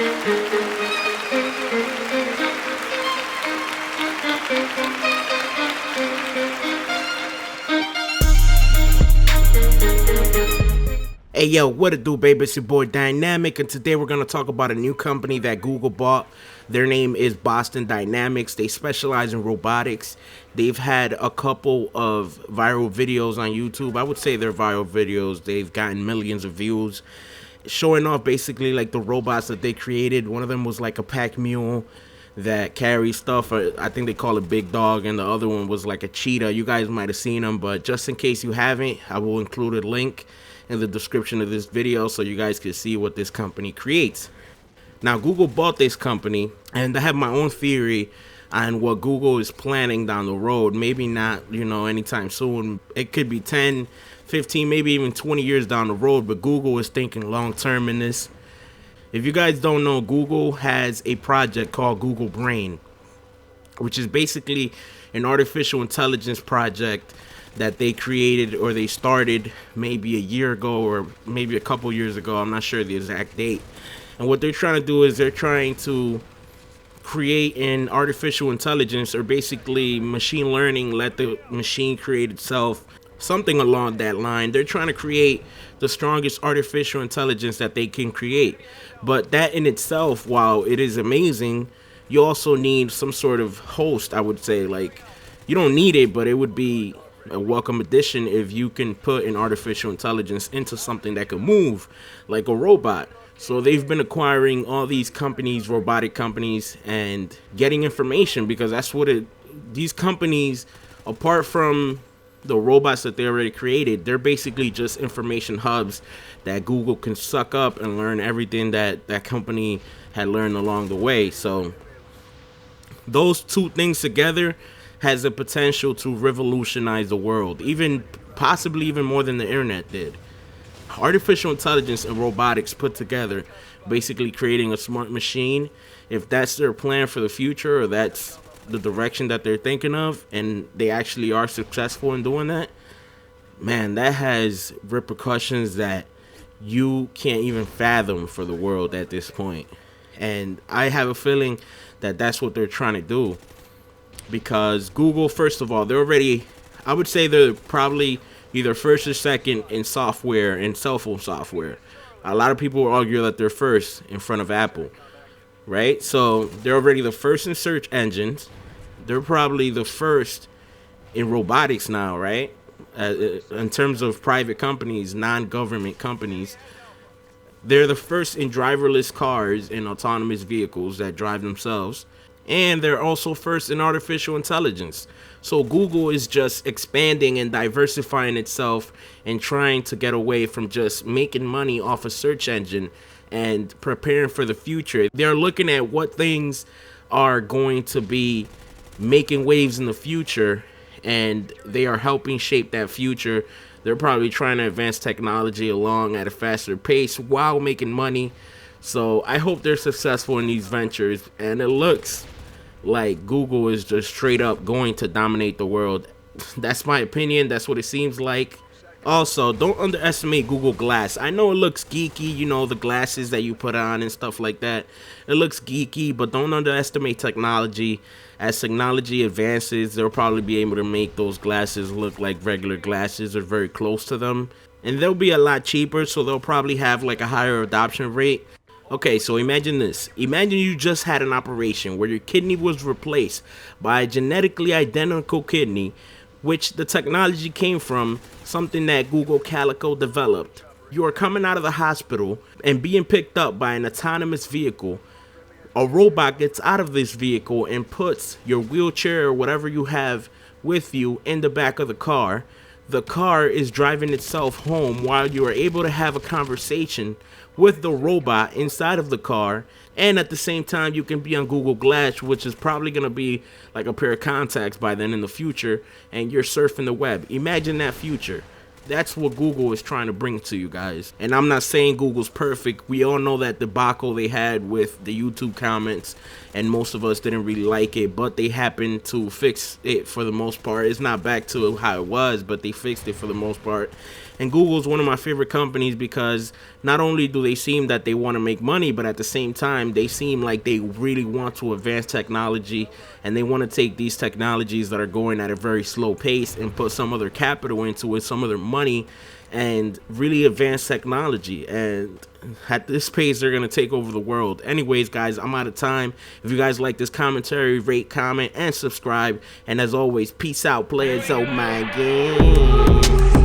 Hey yo, what it do, baby? It's your boy Dynamic, and today we're gonna talk about a new company that Google bought. Their name is Boston Dynamics. They specialize in robotics. They've had a couple of viral videos on YouTube. I would say they're viral videos. They've gotten millions of views, showing off basically like the robots that they created. One of them was like a pack mule that carries stuff. I think they call it Big Dog, and the other one was like a cheetah. You guys might have seen them, but just in case you haven't, I will include a link in the description of this video so you guys can see what this company creates. Now, Google bought this company, and I have my own theory on what Google is planning down the road. Maybe not, anytime soon. It could be 10, 15, maybe even 20 years down the road, but Google is thinking long term in this. If you guys don't know, Google has a project called Google Brain, which is basically an artificial intelligence project that they created, or they started maybe a year ago or maybe a couple years ago. I'm not sure the exact date. And what they're trying to do is they're trying to create an artificial intelligence, or basically machine learning, let the machine create itself, something along that line. They're trying to create the strongest artificial intelligence that they can create. But that in itself, while it is amazing, you also need some sort of host, I would say. Like, you don't need it, but it would be a welcome addition if you can put an artificial intelligence into something that can move like a robot. So they've been acquiring all these companies, robotic companies, and getting information, because that's what these companies, apart from the robots that they already created, they're basically just information hubs that Google can suck up and learn everything that that company had learned along the way. So those two things together has the potential to revolutionize the world, even possibly even more than the internet did. Artificial intelligence and robotics put together, basically creating a smart machine. If that's their plan for the future, or that's the direction that they're thinking of, and they actually are successful in doing that, man, that has repercussions that you can't even fathom for the world at this point. And I have a feeling that that's what they're trying to do. Because Google, first of all, I would say they're probably either first or second in software and cell phone software. A lot of people will argue that they're first in front of Apple, right? So they're already the first in search engines. They're probably the first in robotics now, right? In terms of private companies, non-government companies, they're the first in driverless cars and autonomous vehicles that drive themselves. And they're also first in artificial intelligence. So Google is just expanding and diversifying itself and trying to get away from just making money off a search engine and preparing for the future. They're looking at what things are going to be making waves in the future, and they are helping shape that future. They're probably trying to advance technology along at a faster pace while making money. So I hope they're successful in these ventures, and it looks like Google is just straight up going to dominate the world. That's my opinion. That's what it seems like. Also, don't underestimate Google Glass. I know it looks geeky, the glasses that you put on and stuff like that. It looks geeky, but don't underestimate technology. As technology advances, they'll probably be able to make those glasses look like regular glasses or very close to them. And they'll be a lot cheaper, so they'll probably have like a higher adoption rate. Okay, so imagine this. Imagine you just had an operation where your kidney was replaced by a genetically identical kidney, which the technology came from something that Google Calico developed. You are coming out of the hospital and being picked up by an autonomous vehicle. A robot gets out of this vehicle and puts your wheelchair or whatever you have with you in the back of the car. The car is driving itself home while you are able to have a conversation with the robot inside of the car, and at the same time you can be on Google Glass, which is probably going to be like a pair of contacts by then in the future, and you're surfing the web. Imagine that future. That's what Google is trying to bring to you guys. And I'm not saying Google's perfect. We all know that debacle they had with the YouTube comments, and most of us didn't really like it, but they happened to fix it for the most part. It's not back to how it was, but they fixed it for the most part. And Google's one of my favorite companies because not only do they seem that they want to make money, but at the same time, they seem like they really want to advance technology, and they want to take these technologies that are going at a very slow pace and put some of their capital into it, some of their money, and really advance technology. And at this pace, they're going to take over the world. Anyways, guys, I'm out of time. If you guys like this commentary, rate, comment, and subscribe. And as always, peace out, players. Oh my god.